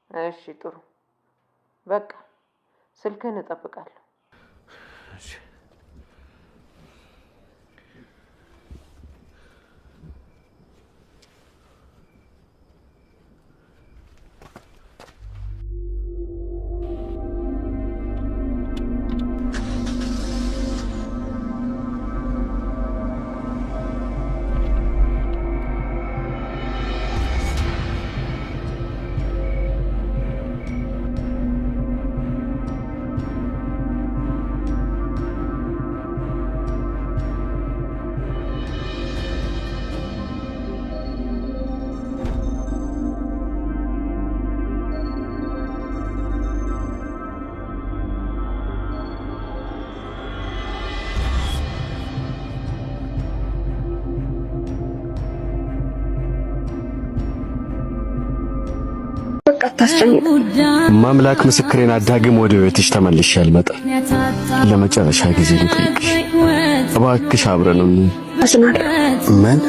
እሺ ጥሩ በቃ ስልክህን እጠብቃለሁ። እሺ ማምላክ ምስክሬን አዳግም ወደ ቤትሽ ተመልሼ አልመጣም። ለመጨረሻ ጊዜ ልጠይቅሽ እባክሽ አብረን ምን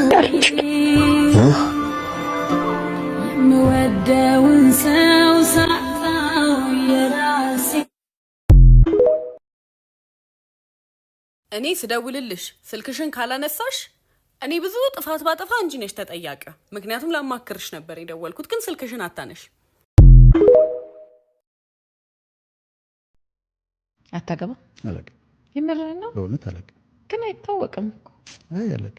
የምወደውን ሰው ሳጣው የራሴ እኔ ስደውልልሽ ስልክሽን ካላነሳሽ እኔ ብዙ ጥፋት ባጠፋ አንቺ ነሽ ተጠያቂ። ምክንያቱም ላማክርሽ ነበር የደወልኩት ግን ስልክሽን አታነሽ። አታገባ አለቀ። የምርህን ነው? በእውነት አለቀ። ግን አይታወቅም እኮ። አይ አለቀ።